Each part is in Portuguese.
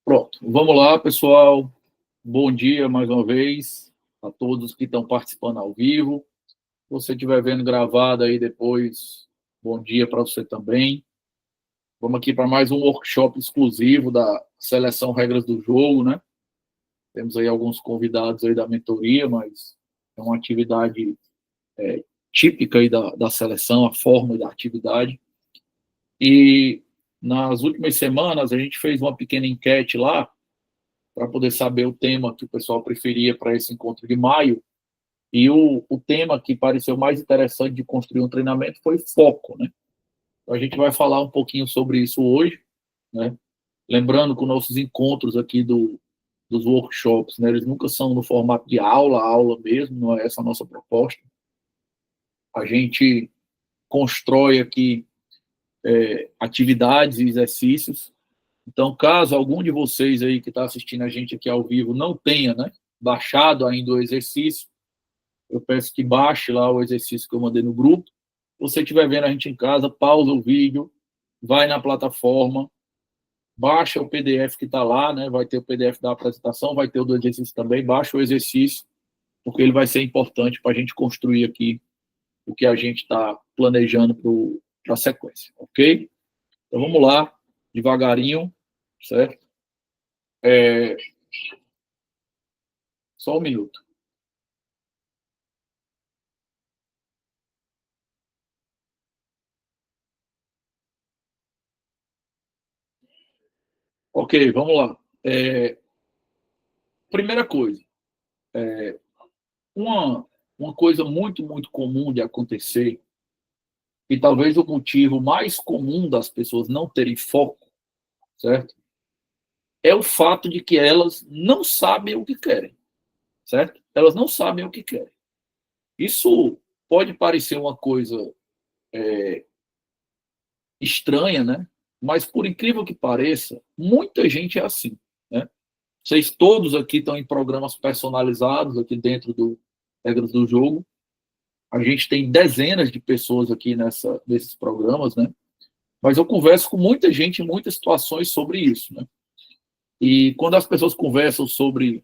Pronto, vamos lá, pessoal. Bom dia mais uma vez a todos que estão participando ao vivo. Se você estiver vendo gravado aí depois, bom dia para você também. Vamos aqui para mais um workshop exclusivo da Seleção Regras do Jogo, né? Temos aí alguns convidados aí da mentoria, mas é uma atividade típica aí da seleção, a forma da atividade. E nas últimas semanas a gente fez uma pequena enquete lá para poder saber o tema que o pessoal preferia para esse encontro de maio. E o tema que pareceu mais interessante de construir um treinamento foi foco, né? Então, a gente vai falar um pouquinho sobre isso hoje, né? Lembrando que os nossos encontros aqui dos workshops, né, eles nunca são no formato de aula, aula mesmo, não é essa a nossa proposta. A gente constrói aqui atividades e exercícios. Então, caso algum de vocês aí que está assistindo a gente aqui ao vivo não tenha, né, baixado ainda o exercício, eu peço que baixe lá o exercício que eu mandei no grupo. Se você estiver vendo a gente em casa, pausa o vídeo, vai na plataforma, baixa o PDF que está lá, né? Vai ter o PDF da apresentação, vai ter o do exercício também, baixa o exercício, porque ele vai ser importante para a gente construir aqui o que a gente está planejando para a sequência, ok? Então vamos lá, devagarinho, certo? Só um minuto. Ok, vamos lá. Primeira coisa, uma coisa muito, muito comum de acontecer, e talvez o motivo mais comum das pessoas não terem foco, certo? É o fato de que elas não sabem o que querem, certo? Elas não sabem o que querem. Isso pode parecer uma coisa estranha, né? Mas, por incrível que pareça, muita gente é assim, né? Vocês todos aqui estão em programas personalizados aqui dentro do Regras do Jogo. A gente tem dezenas de pessoas aqui nesses programas, né? Mas eu converso com muita gente em muitas situações sobre isso, né? E quando as pessoas conversam sobre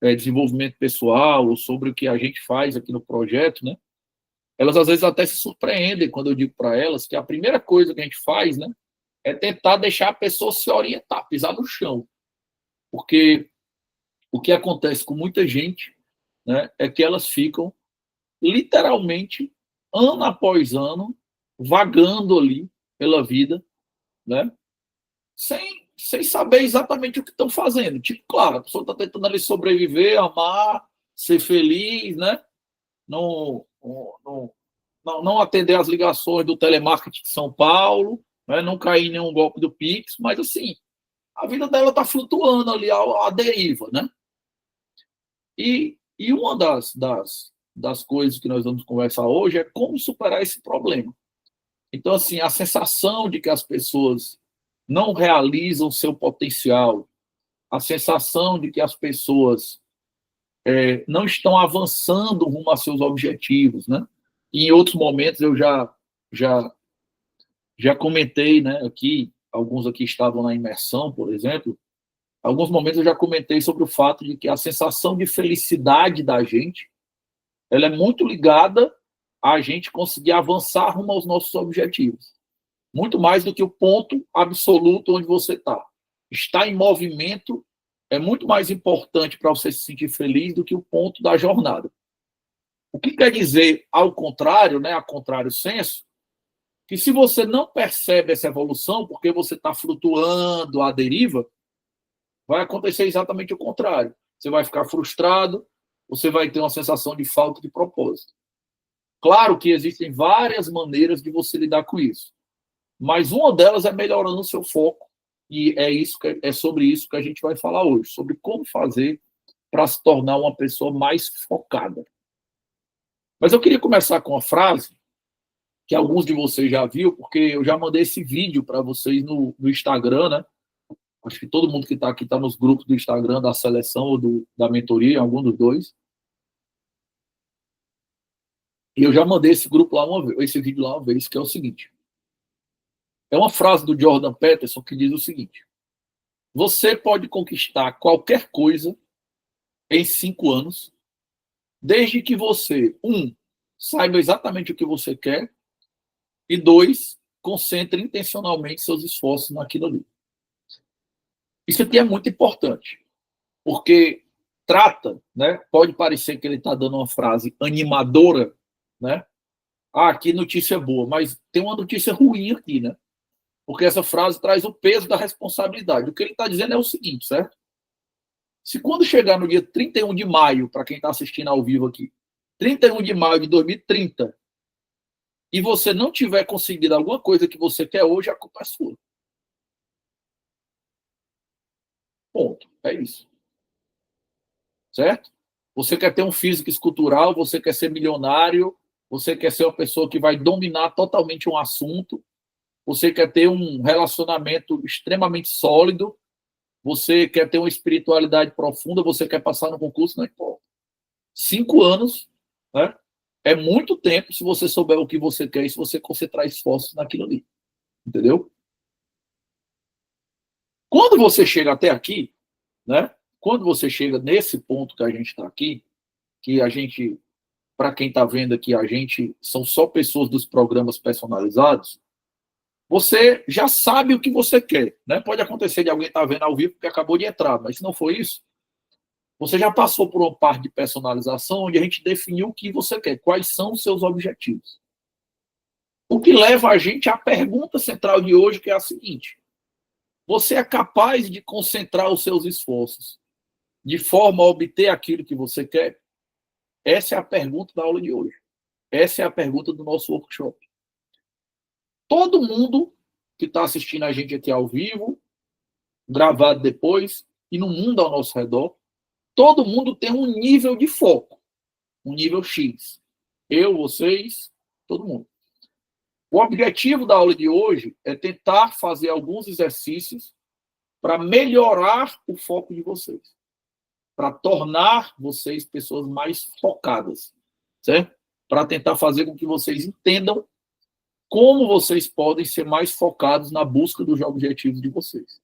desenvolvimento pessoal ou sobre o que a gente faz aqui no projeto, né? Elas às vezes até se surpreendem quando eu digo para elas que a primeira coisa que a gente faz, né, é tentar deixar a pessoa se orientar, pisar no chão. Porque o que acontece com muita gente, né, é que elas ficam literalmente ano após ano vagando ali pela vida, né, sem saber exatamente o que estão fazendo. Tipo, claro, a pessoa está tentando ali sobreviver, amar, ser feliz, né? Não, não, não atender as ligações do telemarketing de São Paulo, né? Não cair em nenhum golpe do Pix, mas assim, a vida dela está flutuando ali à deriva, né? E uma das coisas que nós vamos conversar hoje é como superar esse problema. Então, assim, a sensação de que as pessoas não realizam seu potencial, a sensação de que as pessoas não estão avançando rumo a seus objetivos, né? E em outros momentos eu já já comentei, né? Aqui alguns aqui estavam na imersão, por exemplo. Alguns momentos eu já comentei sobre o fato de que a sensação de felicidade da gente, ela é muito ligada a gente conseguir avançar rumo aos nossos objetivos. Muito mais do que o ponto absoluto onde você está. Estar em movimento é muito mais importante para você se sentir feliz do que o ponto da jornada. O que quer dizer, ao contrário, né, a contrário senso, que se você não percebe essa evolução, porque você está flutuando à deriva, vai acontecer exatamente o contrário. Você vai ficar frustrado, você vai ter uma sensação de falta de propósito. Claro que existem várias maneiras de você lidar com isso, mas uma delas é melhorando o seu foco, e é sobre isso que a gente vai falar hoje, sobre como fazer para se tornar uma pessoa mais focada. Mas eu queria começar com uma frase que alguns de vocês já viram, porque eu já mandei esse vídeo para vocês no Instagram, né? Acho que todo mundo que está aqui está nos grupos do Instagram, da seleção ou da mentoria, algum dos dois. E eu já mandei esse grupo lá esse vídeo lá uma vez, que é o seguinte. É uma frase do Jordan Peterson que diz o seguinte: Você pode conquistar qualquer coisa em 5 anos, desde que você, saiba exatamente o que você quer, e 2, concentre intencionalmente seus esforços naquilo ali. Isso aqui é muito importante, porque trata, né? Pode parecer que ele está dando uma frase animadora, né? Ah, que notícia boa, mas tem uma notícia ruim aqui, né? Porque essa frase traz o peso da responsabilidade. O que ele está dizendo é o seguinte, certo? Se quando chegar no dia 31 de maio, para quem está assistindo ao vivo aqui, 31 de maio de 2030, e você não tiver conseguido alguma coisa que você quer hoje, a culpa é sua. Ponto. É isso. Certo? Você quer ter um físico escultural, você quer ser milionário, você quer ser uma pessoa que vai dominar totalmente um assunto, você quer ter um relacionamento extremamente sólido, você quer ter uma espiritualidade profunda, você quer passar no concurso, não importa. 5 anos, né? É muito tempo se você souber o que você quer e se você concentrar esforços naquilo ali. Entendeu? Quando você chega até aqui, né? Quando você chega nesse ponto que a gente está aqui, que a gente, para quem está vendo aqui, a gente são só pessoas dos programas personalizados, você já sabe o que você quer, né? Pode acontecer de alguém estar vendo ao vivo porque acabou de entrar, mas se não for isso, você já passou por uma parte de personalização onde a gente definiu o que você quer, quais são os seus objetivos. O que leva a gente à pergunta central de hoje, que é a seguinte: você é capaz de concentrar os seus esforços de forma a obter aquilo que você quer? Essa é a pergunta da aula de hoje. Essa é a pergunta do nosso workshop. Todo mundo que está assistindo a gente aqui ao vivo, gravado depois, e no mundo ao nosso redor, todo mundo tem um nível de foco, um nível X. Eu, vocês, todo mundo. O objetivo da aula de hoje é tentar fazer alguns exercícios para melhorar o foco de vocês, para tornar vocês pessoas mais focadas, certo? Para tentar fazer com que vocês entendam como vocês podem ser mais focados na busca dos objetivos de vocês.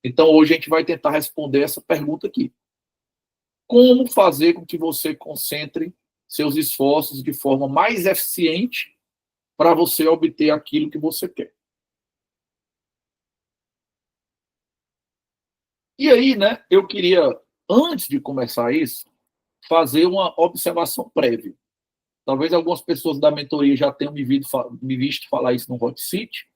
Então, hoje a gente vai tentar responder essa pergunta aqui. Como fazer com que você concentre seus esforços de forma mais eficiente para você obter aquilo que você quer? E aí, né, eu queria, antes de começar isso, fazer uma observação prévia. Talvez algumas pessoas da mentoria já tenham me visto falar isso no Hot City,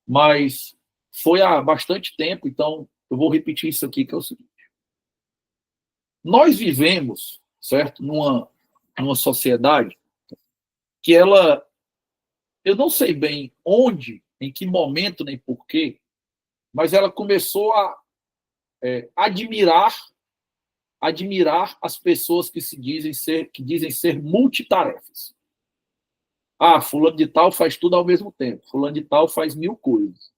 mas foi há bastante tempo, então eu vou repetir isso aqui, que é o seguinte. Nós vivemos, certo, numa sociedade que ela, eu não sei bem onde, em que momento, nem porquê, mas ela começou a admirar as pessoas que dizem ser multitarefas. Ah, fulano de tal faz tudo ao mesmo tempo, fulano de tal faz 1000 coisas,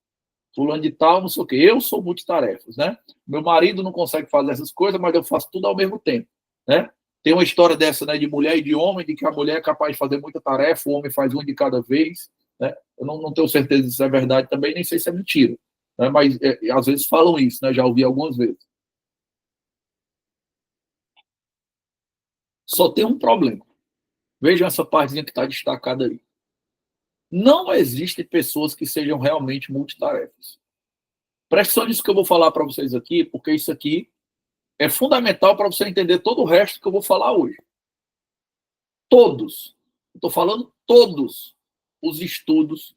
fulano de tal não sei o quê. Eu sou multitarefas, né? Meu marido não consegue fazer essas coisas, mas eu faço tudo ao mesmo tempo, né? Tem uma história dessa, né, de mulher e de homem, de que a mulher é capaz de fazer muita tarefa, o homem faz uma de cada vez, né? Eu não tenho certeza se isso é verdade também, nem sei se é mentira, né? Mas às vezes falam isso, né? Já ouvi algumas vezes. Só tem um problema. Vejam essa partezinha que está destacada aí. Não existem pessoas que sejam realmente multitarefas. Preste atenção nisso que eu vou falar para vocês aqui, porque isso aqui é fundamental para você entender todo o resto que eu vou falar hoje. Todos, estou falando todos os estudos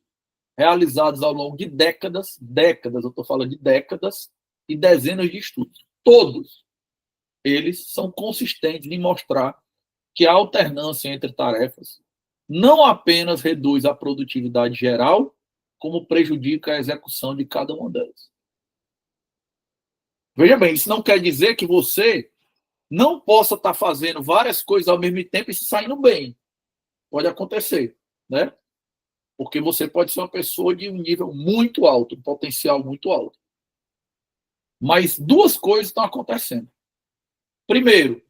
realizados ao longo de décadas, eu estou falando de décadas e dezenas de estudos, todos eles são consistentes em mostrar que a alternância entre tarefas não apenas reduz a produtividade geral, como prejudica a execução de cada uma delas. Veja bem, isso não quer dizer que você não possa estar fazendo várias coisas ao mesmo tempo e se saindo bem. Pode acontecer, né? Porque você pode ser uma pessoa de um nível muito alto, um potencial muito alto. Mas duas coisas estão acontecendo. Primeiro,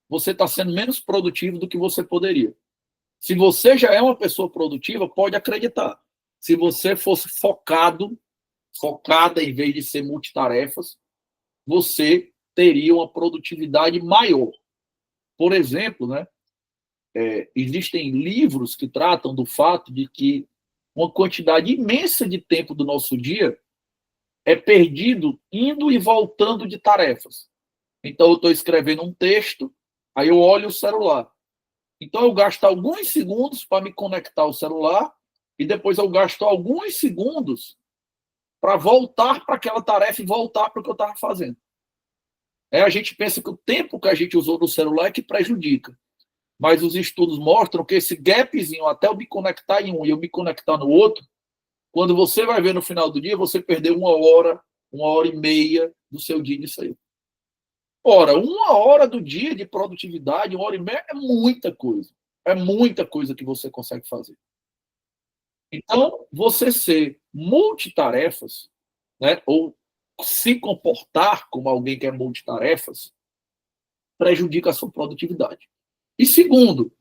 você está sendo menos produtivo do que você poderia. Se você já é uma pessoa produtiva, pode acreditar. Se você fosse focado focada em vez de ser multitarefas, você teria uma produtividade maior. Por exemplo, né, existem livros que tratam do fato de que uma quantidade imensa de tempo do nosso dia é perdido indo e voltando de tarefas. Então, eu estou escrevendo um texto, aí eu olho o celular. Então, eu gasto alguns segundos para me conectar ao celular e depois eu gasto alguns segundos para voltar para aquela tarefa e voltar para o que eu estava fazendo. A gente pensa que o tempo que a gente usou no celular é que prejudica. Mas os estudos mostram que esse gapzinho, até eu me conectar em um e eu me conectar no outro, quando você vai ver no final do dia, você perdeu 1 hora e meia do seu dia nisso aí. Ora, 1 hora do dia de produtividade, 1 hora e meia, é muita coisa. É muita coisa que você consegue fazer. Então, você ser multitarefas, né, ou se comportar como alguém que é multitarefas, prejudica a sua produtividade. E segundo,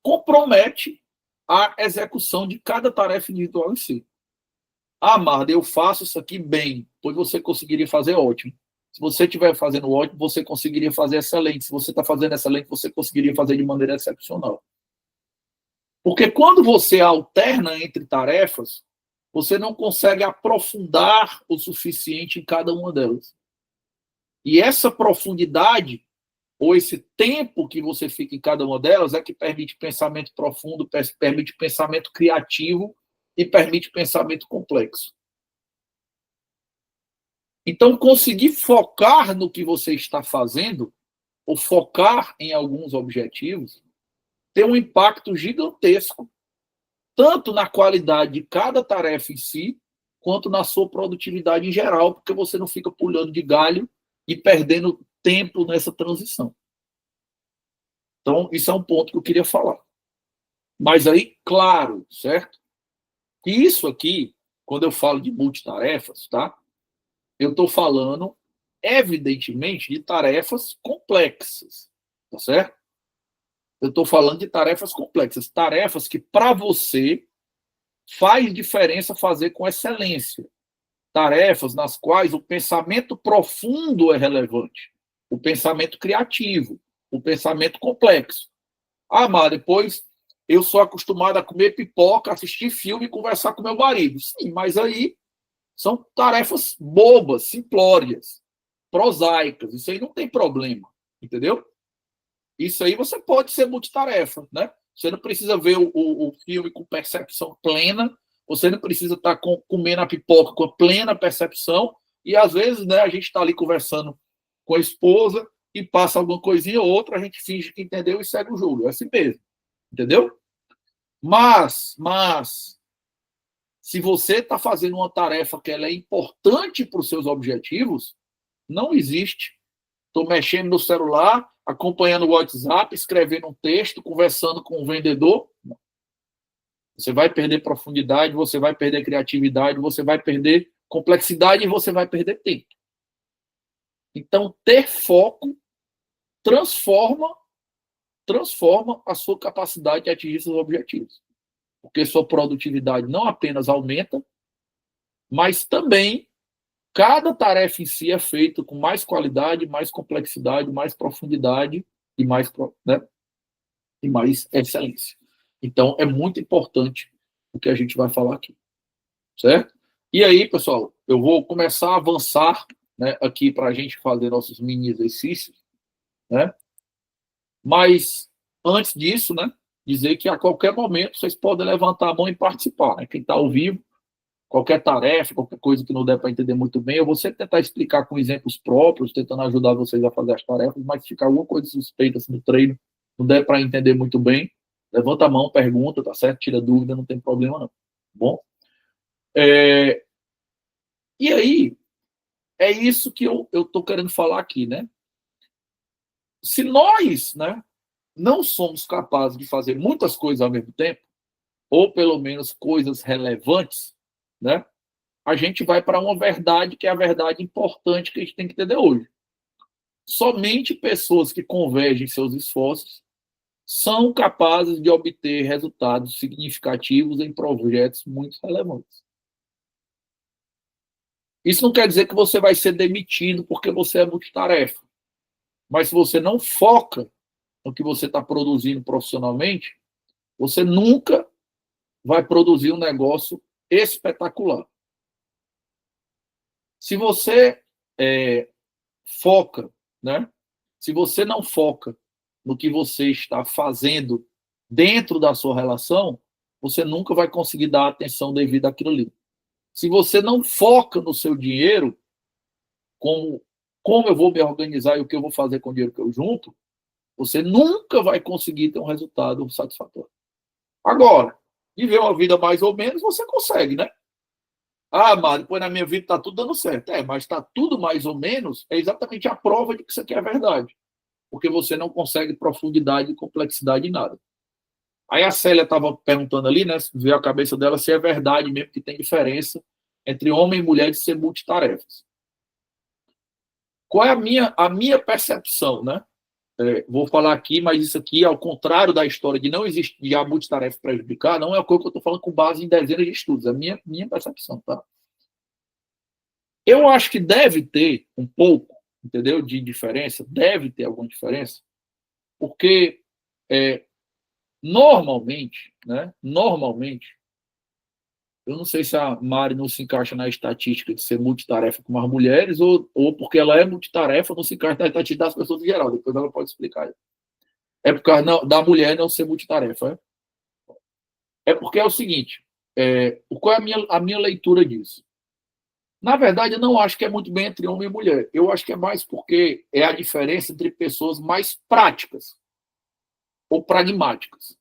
compromete a execução de cada tarefa individual em si. Ah, Marda, eu faço isso aqui bem, pois você conseguiria fazer ótimo. Se você estiver fazendo ótimo, você conseguiria fazer excelente. Se você está fazendo excelente, você conseguiria fazer de maneira excepcional. Porque quando você alterna entre tarefas, você não consegue aprofundar o suficiente em cada uma delas. E essa profundidade, ou esse tempo que você fica em cada uma delas, é que permite pensamento profundo, permite pensamento criativo e permite pensamento complexo. Então, conseguir focar no que você está fazendo, ou focar em alguns objetivos, tem um impacto gigantesco, tanto na qualidade de cada tarefa em si, quanto na sua produtividade em geral, porque você não fica pulando de galho e perdendo tempo nessa transição. Então, isso é um ponto que eu queria falar. Mas aí, claro, certo? E isso aqui, quando eu falo de multitarefas, tá? Eu estou falando, evidentemente, de tarefas complexas, tá certo? Eu estou falando de tarefas complexas, tarefas que, para você, faz diferença fazer com excelência. Tarefas nas quais o pensamento profundo é relevante, o pensamento criativo, o pensamento complexo. Ah, mas depois eu sou acostumado a comer pipoca, assistir filme e conversar com meu marido. Sim, mas aí são tarefas bobas, simplórias, prosaicas. Isso aí não tem problema, entendeu? Isso aí você pode ser multitarefa, né? Você não precisa ver o filme com percepção plena, você não precisa estar comendo a pipoca com a plena percepção, e às vezes, né, a gente está ali conversando com a esposa e passa alguma coisinha ou outra, a gente finge que entendeu e segue o jogo. É assim mesmo, entendeu? Mas se você está fazendo uma tarefa que ela é importante para os seus objetivos, não existe. Estou mexendo no celular, acompanhando o WhatsApp, escrevendo um texto, conversando com o vendedor. Não. Você vai perder profundidade, você vai perder criatividade, você vai perder complexidade e você vai perder tempo. Então, ter foco transforma a sua capacidade de atingir seus objetivos. Porque sua produtividade não apenas aumenta, mas também cada tarefa em si é feita com mais qualidade, mais complexidade, mais profundidade e mais, né, e mais excelência. Então, é muito importante o que a gente vai falar aqui, certo? E aí, pessoal, eu vou começar a avançar, né, aqui para a gente fazer nossos mini exercícios, né? Mas, antes disso, né, dizer que a qualquer momento vocês podem levantar a mão e participar, né? Quem está ao vivo, qualquer tarefa, qualquer coisa que não der para entender muito bem, eu vou sempre tentar explicar com exemplos próprios, tentando ajudar vocês a fazer as tarefas, mas se ficar alguma coisa suspeita assim, no treino, não der para entender muito bem, levanta a mão, pergunta, tá certo? Tira dúvida, não tem problema não. Tá bom? E aí, é isso que eu estou querendo falar aqui, né? Se nós, né, não somos capazes de fazer muitas coisas ao mesmo tempo, ou pelo menos coisas relevantes, né? A gente vai para uma verdade que é a verdade importante que a gente tem que entender hoje. Somente pessoas que convergem seus esforços são capazes de obter resultados significativos em projetos muito relevantes. Isso não quer dizer que você vai ser demitido porque você é multitarefa. Mas se você não foca no que você está produzindo profissionalmente, você nunca vai produzir um negócio espetacular. Se você foca, né? Se você não foca no que você está fazendo dentro da sua relação, você nunca vai conseguir dar atenção devida àquilo ali. Se você não foca no seu dinheiro, como eu vou me organizar e o que eu vou fazer com o dinheiro que eu junto, você nunca vai conseguir ter um resultado satisfatório. Agora, viver uma vida mais ou menos, você consegue, né? Ah, mas depois na minha vida está tudo dando certo. Mas está tudo mais ou menos, é exatamente a prova de que isso aqui é verdade. Porque você não consegue profundidade e complexidade em nada. Aí a Célia estava perguntando ali, né? Veio a cabeça dela se é verdade mesmo que tem diferença entre homem e mulher de ser multitarefas. Qual é a minha percepção, né? Vou falar aqui, mas isso aqui, ao contrário da história de não existir a multitarefa prejudicar, não é uma coisa que eu estou falando com base em dezenas de estudos, é a minha percepção, tá? Eu acho que deve ter um pouco, entendeu, de diferença, deve ter alguma diferença, porque normalmente, né, eu não sei se a Mari não se encaixa na estatística de ser multitarefa com as mulheres, ou porque ela é multitarefa, não se encaixa na estatística das pessoas em geral, depois ela pode explicar. É por causa da mulher não ser multitarefa, é porque é o seguinte, qual é a minha leitura disso? Na verdade, eu não acho que é muito bem entre homem e mulher. Eu acho que é mais porque é a diferença entre pessoas mais práticas ou pragmáticas.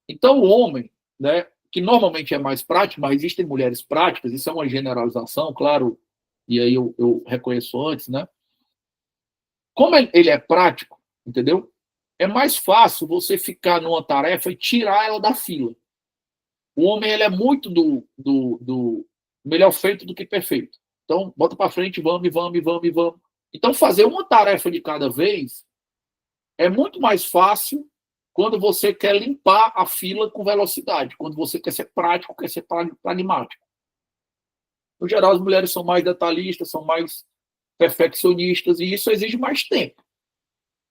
Então, o homem, né, que normalmente é mais prático, mas existem mulheres práticas, isso é uma generalização, claro, e aí eu reconheço antes, né? Como ele é prático, entendeu? É mais fácil você ficar numa tarefa e tirar ela da fila. O homem ele é muito do melhor feito do que perfeito. Então, bota para frente, vamos, vamos, vamos, vamos. Então, fazer uma tarefa de cada vez é muito mais fácil quando você quer limpar a fila com velocidade, quando você quer ser prático, quer ser pragmático. No geral, as mulheres são mais detalhistas, são mais perfeccionistas, e isso exige mais tempo.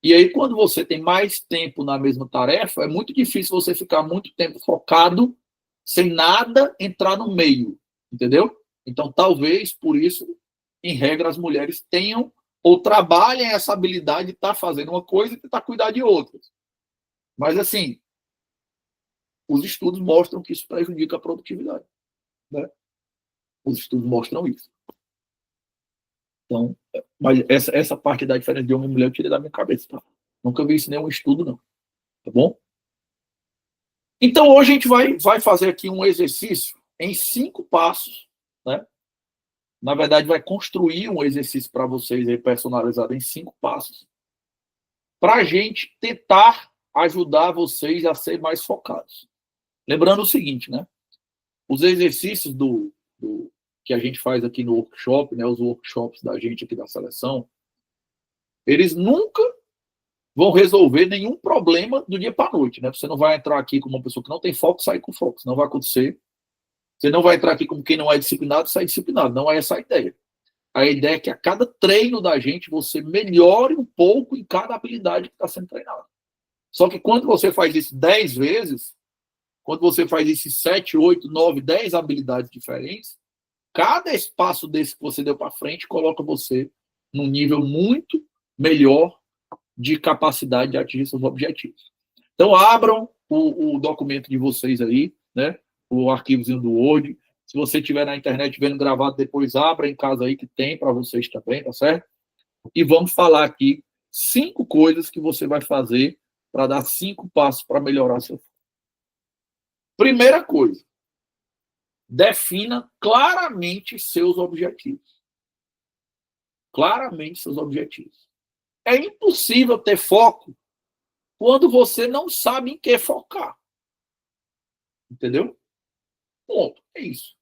E aí, quando você tem mais tempo na mesma tarefa, é muito difícil você ficar muito tempo focado, sem nada entrar no meio, entendeu? Então, talvez, por isso, em regra, as mulheres tenham ou trabalhem essa habilidade de estar fazendo uma coisa e tentar cuidar de outras. Mas, assim, os estudos mostram que isso prejudica a produtividade, né? Os estudos mostram isso. Então, mas essa parte da diferença de homem e mulher eu tirei da minha cabeça, tá? Nunca vi isso em nenhum estudo, não. Tá bom? Então, hoje a gente vai fazer aqui um exercício em 5 passos, né? Na verdade, vai construir um exercício para vocês aí personalizado em 5 passos, para a gente tentar ajudar vocês a ser mais focados. Lembrando o seguinte, né? Os exercícios que a gente faz aqui no workshop, né? Os workshops da gente aqui da seleção, eles nunca vão resolver nenhum problema do dia para a noite, né? Você não vai entrar aqui como uma pessoa que não tem foco, sair com foco, isso não vai acontecer. Você não vai entrar aqui como quem não é disciplinado, sair disciplinado, não é essa a ideia. A ideia é que a cada treino da gente você melhore um pouco em cada habilidade que está sendo treinada. Só que quando você faz isso 10 vezes, quando você faz isso 7, 8, 9, 10 habilidades diferentes, cada espaço desse que você deu para frente coloca você num nível muito melhor de capacidade de atingir seus objetivos. Então, abram o documento de vocês aí, né? O arquivozinho do Word. Se você estiver na internet vendo gravado, depois abra em casa aí que tem para vocês também, tá certo? E vamos falar aqui 5 coisas que você vai fazer para dar 5 passos para melhorar seu. Primeira coisa, defina claramente seus objetivos. Claramente seus objetivos. É impossível ter foco quando você não sabe em que focar. Entendeu? Ponto. É isso.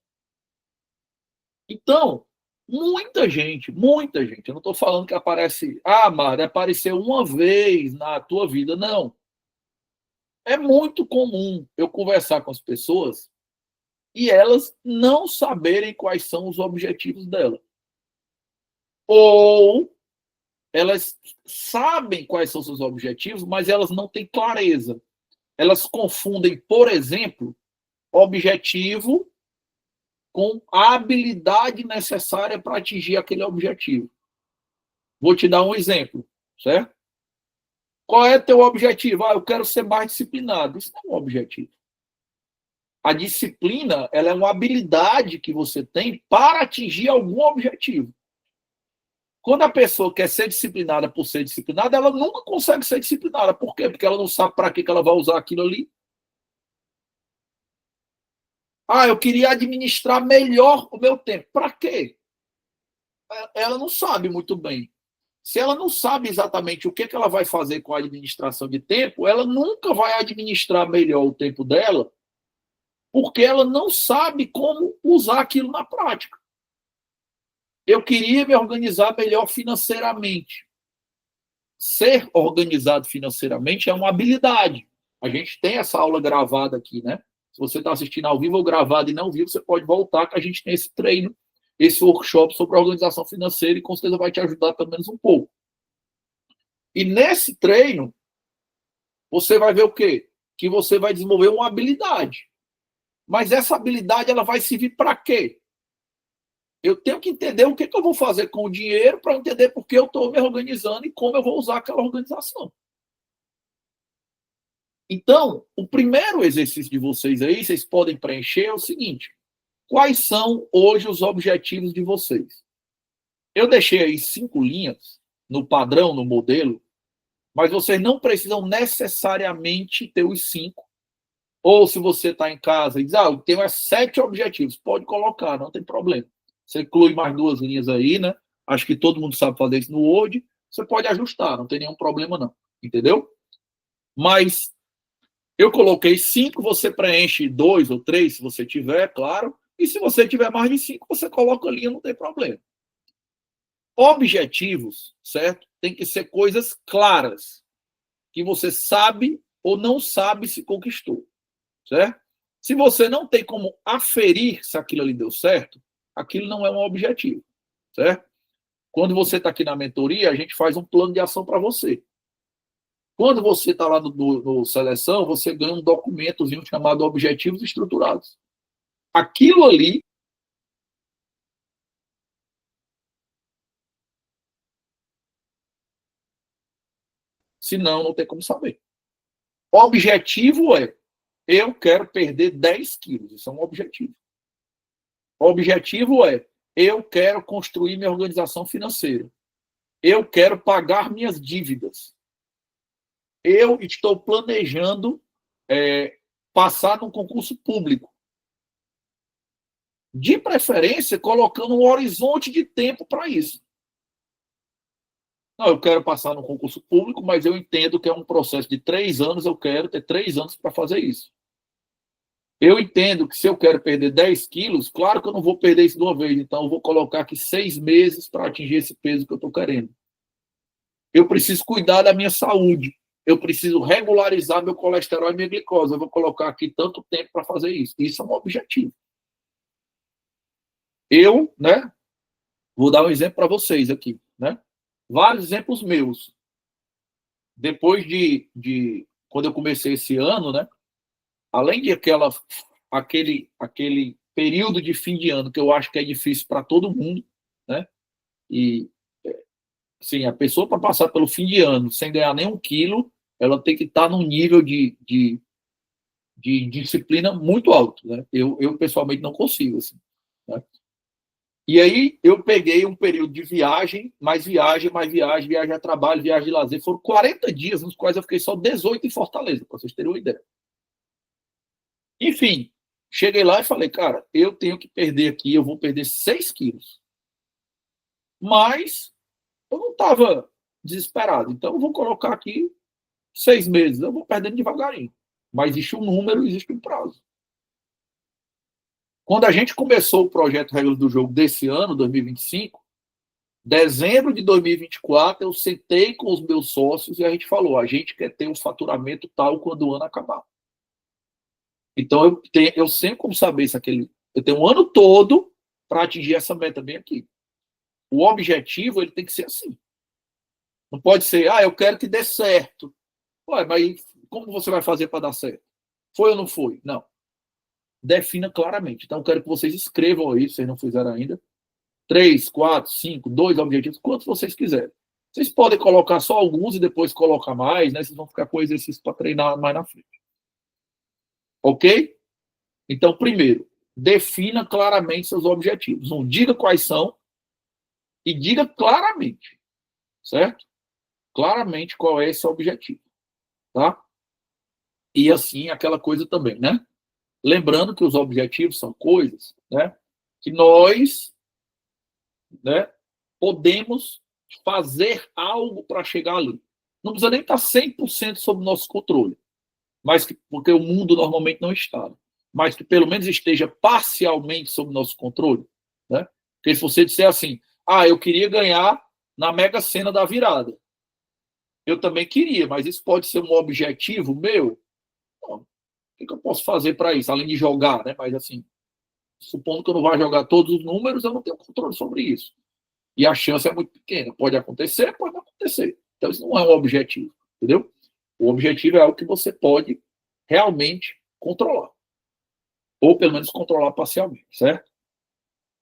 Então, muita gente, eu não estou falando que aparece, Mari, apareceu uma vez na tua vida, não. É muito comum eu conversar com as pessoas e elas não saberem quais são os objetivos dela. ou elas sabem quais são seus objetivos, mas elas não têm clareza. Elas confundem, por exemplo, objetivo com a habilidade necessária para atingir aquele objetivo. Vou te dar um exemplo, certo? Qual é teu objetivo? Eu quero ser mais disciplinado. Isso não é um objetivo. A disciplina, ela é uma habilidade que você tem para atingir algum objetivo. Quando a pessoa quer ser disciplinada por ser disciplinada, ela nunca consegue ser disciplinada. Por quê? Porque ela não sabe para que ela vai usar aquilo ali. Eu queria administrar melhor o meu tempo. Para quê? Ela não sabe muito bem. Se ela não sabe exatamente o que ela vai fazer com a administração de tempo, ela nunca vai administrar melhor o tempo dela, porque ela não sabe como usar aquilo na prática. Eu queria me organizar melhor financeiramente. Ser organizado financeiramente é uma habilidade. A gente tem essa aula gravada aqui, né? Se você está assistindo ao vivo ou gravado e não viu, você pode voltar, que a gente tem esse treino, esse workshop sobre organização financeira e com certeza vai te ajudar pelo menos um pouco. E nesse treino, você vai ver o quê? Que você vai desenvolver uma habilidade. Mas essa habilidade, ela vai servir para quê? Eu tenho que entender o que eu vou fazer com o dinheiro para entender por que eu estou me organizando e como eu vou usar aquela organização. Então, o primeiro exercício de vocês aí, vocês podem preencher é o seguinte: quais são hoje os objetivos de vocês? Eu deixei aí 5 linhas no padrão, no modelo, mas vocês não precisam necessariamente ter os 5. Ou se você está em casa e diz, eu tenho 7 objetivos, pode colocar, não tem problema. Você inclui mais 2 linhas aí, né? Acho que todo mundo sabe fazer isso no Word. Você pode ajustar, não tem nenhum problema não. Entendeu? Mas eu coloquei 5, você preenche 2 ou 3, se você tiver, claro. E se você tiver mais de 5, você coloca a linha, não tem problema. Objetivos, certo? Tem que ser coisas claras, que você sabe ou não sabe se conquistou, certo? Se você não tem como aferir se aquilo ali deu certo, aquilo não é um objetivo, certo? Quando você está aqui na mentoria, a gente faz um plano de ação para você. Quando você está lá no Seleção, você ganha um documentozinho chamado Objetivos Estruturados. Aquilo ali senão não tem como saber. O objetivo é, eu quero perder 10 quilos, isso é um objetivo. O objetivo é, eu quero construir minha organização financeira. Eu quero pagar minhas dívidas. Eu estou planejando passar num concurso público. De preferência, colocando um horizonte de tempo para isso. Não, eu quero passar no concurso público, mas eu entendo que é um processo de 3 anos, eu quero ter 3 anos para fazer isso. Eu entendo que se eu quero perder 10 quilos, claro que eu não vou perder isso de uma vez, então eu vou colocar aqui 6 meses para atingir esse peso que eu estou querendo. Eu preciso cuidar da minha saúde, eu preciso regularizar meu colesterol e minha glicose, eu vou colocar aqui tanto tempo para fazer isso. Isso é um objetivo. Eu, né, vou dar um exemplo para vocês aqui, né? Vários exemplos meus. Depois quando eu comecei esse ano, né? Além de aquele período de fim de ano que eu acho que é difícil para todo mundo, né? E assim, a pessoa para passar pelo fim de ano sem ganhar nenhum quilo, ela tem que estar num nível de disciplina muito alto, né? Eu pessoalmente não consigo, assim, né? E aí eu peguei um período de viagem, mais viagem, viagem a trabalho, viagem de lazer. Foram 40 dias, nos quais eu fiquei só 18 em Fortaleza, para vocês terem uma ideia. Enfim, cheguei lá e falei, cara, eu tenho que perder aqui, eu vou perder 6 quilos. Mas eu não estava desesperado, então eu vou colocar aqui 6 meses, eu vou perdendo devagarinho. Mas existe um número, existe um prazo. Quando a gente começou o projeto Regras do Jogo desse ano, 2025, dezembro de 2024, eu sentei com os meus sócios e a gente falou, a gente quer ter um faturamento tal quando o ano acabar. Então, eu sei como saber se eu tenho um ano todo para atingir essa meta bem aqui. O objetivo ele tem que ser assim. Não pode ser, eu quero que dê certo. Ué, mas como você vai fazer para dar certo? Foi ou não foi? Não. Defina claramente. Então, eu quero que vocês escrevam aí, se vocês não fizeram ainda. 3, 4, 5, 2 objetivos, quantos vocês quiserem. Vocês podem colocar só alguns e depois colocar mais, né? Vocês vão ficar com exercício para treinar mais na frente. Ok? Então, primeiro, defina claramente seus objetivos. Não diga quais são e diga claramente, certo? Claramente qual é esse objetivo, tá? E assim, aquela coisa também, né? Lembrando que os objetivos são coisas, né? Que nós, né? Podemos fazer algo para chegar ali. Não precisa nem estar 100% sob nosso controle, mas que, porque o mundo normalmente não está, mas que pelo menos esteja parcialmente sob nosso controle, né? Porque se você disser assim, eu queria ganhar na Mega Sena da virada, eu também queria, mas isso pode ser um objetivo meu? Não. O que eu posso fazer para isso, além de jogar, né? Mas assim, supondo que eu não vá jogar todos os números, eu não tenho controle sobre isso. E a chance é muito pequena. Pode acontecer, pode não acontecer. Então, isso não é um objetivo, entendeu? O objetivo é algo que você pode realmente controlar. Ou, pelo menos, controlar parcialmente, certo?